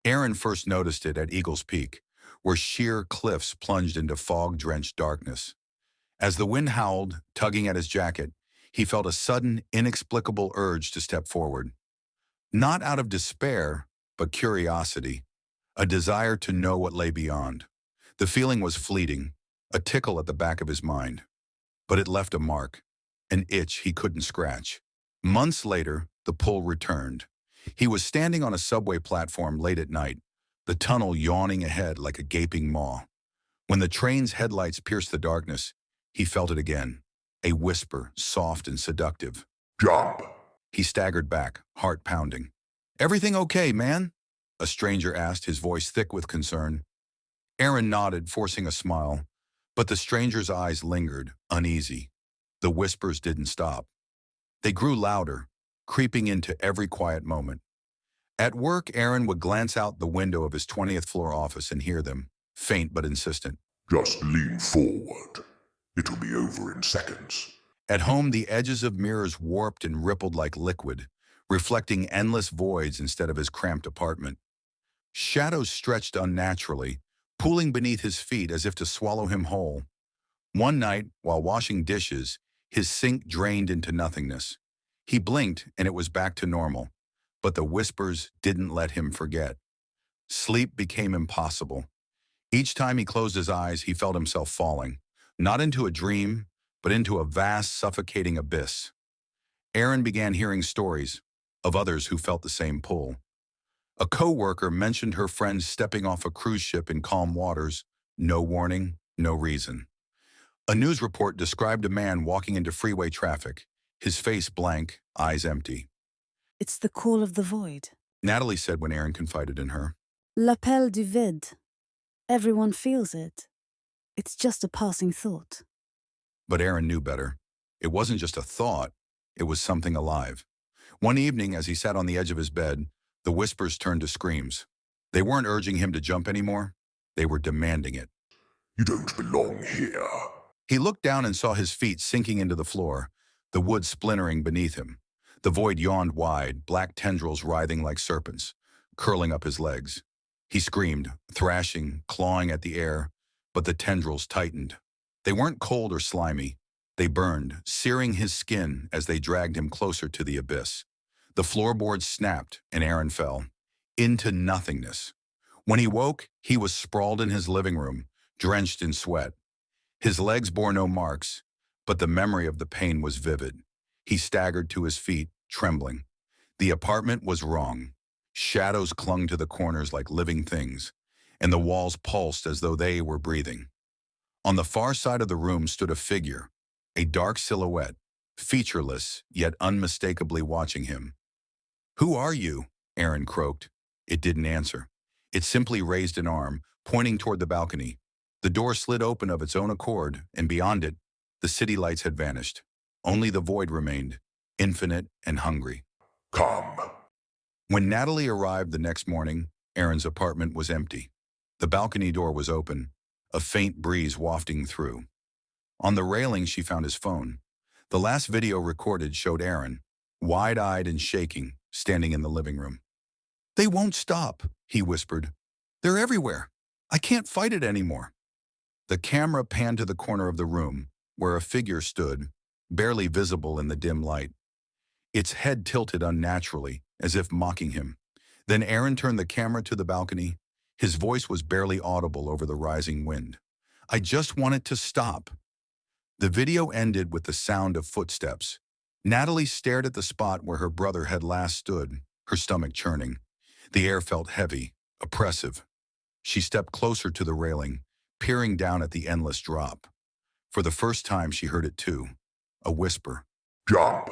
Aaron first noticed it at Eagle's Peak, where sheer cliffs plunged into fog-drenched darkness. As the wind howled, tugging at his jacket, he felt a sudden, inexplicable urge to step forward. Not out of despair, but curiosity, a desire to know what lay beyond. The feeling was fleeting, a tickle at the back of his mind. But it left a mark, an itch he couldn't scratch. Months later, the pull returned. He was standing on a subway platform late at night, the tunnel yawning ahead like a gaping maw. When the train's headlights pierced the darkness, he felt it again, a whisper, soft and seductive. Jump! He staggered back, heart pounding. "Everything okay, man?" a stranger asked, his voice thick with concern. Aaron nodded, forcing a smile, but the stranger's eyes lingered, uneasy. The whispers didn't stop. They grew louder, creeping into every quiet moment. At work, Aaron would glance out the window of his 20th floor office and hear them, faint but insistent. Just lean forward. It'll be over in seconds. At home, the edges of mirrors warped and rippled like liquid, reflecting endless voids instead of his cramped apartment. Shadows stretched unnaturally, pooling beneath his feet as if to swallow him whole. One night, while washing dishes, his sink drained into nothingness. He blinked and it was back to normal, but the whispers didn't let him forget. Sleep became impossible. Each time he closed his eyes, he felt himself falling, not into a dream, but into a vast, suffocating abyss. Aaron began hearing stories of others who felt the same pull. A co-worker mentioned her friend stepping off a cruise ship in calm waters, no warning, no reason. A news report described a man walking into freeway traffic, his face blank, eyes empty. It's the call of the void. Natalie said when Aaron confided in her. L'appel du vide. Everyone feels it. It's just a passing thought. But Aaron knew better. It wasn't just a thought, it was something alive. One evening, as he sat on the edge of his bed, the whispers turned to screams. They weren't urging him to jump anymore. They were demanding it. You don't belong here. He looked down and saw his feet sinking into the floor, the wood splintering beneath him. The void yawned wide, black tendrils writhing like serpents, curling up his legs. He screamed, thrashing, clawing at the air, but the tendrils tightened. They weren't cold or slimy. They burned, searing his skin as they dragged him closer to the abyss. The floorboards snapped, and Aaron fell into nothingness. When he woke, he was sprawled in his living room, drenched in sweat. His legs bore no marks, but the memory of the pain was vivid. He staggered to his feet, trembling. The apartment was wrong. Shadows clung to the corners like living things, and the walls pulsed as though they were breathing. On the far side of the room stood a figure, a dark silhouette, featureless yet unmistakably watching him. "Who are you?" Aaron croaked. It didn't answer. It simply raised an arm, pointing toward the balcony. The door slid open of its own accord, and beyond it, the city lights had vanished. Only the void remained, infinite and hungry. Come. When Natalie arrived the next morning, Aaron's apartment was empty. The balcony door was open, a faint breeze wafting through. On the railing, she found his phone. The last video recorded showed Aaron, wide-eyed and shaking, standing in the living room. "They won't stop," he whispered. "They're everywhere. I can't fight it anymore." The camera panned to the corner of the room, where a figure stood, barely visible in the dim light. Its head tilted unnaturally, as if mocking him. Then Aaron turned the camera to the balcony. His voice was barely audible over the rising wind. "I just want it to stop." The video ended with the sound of footsteps. Natalie stared at the spot where her brother had last stood, her stomach churning. The air felt heavy, oppressive. She stepped closer to the railing, peering down at the endless drop. For the first time, she heard it too, a whisper. Jump.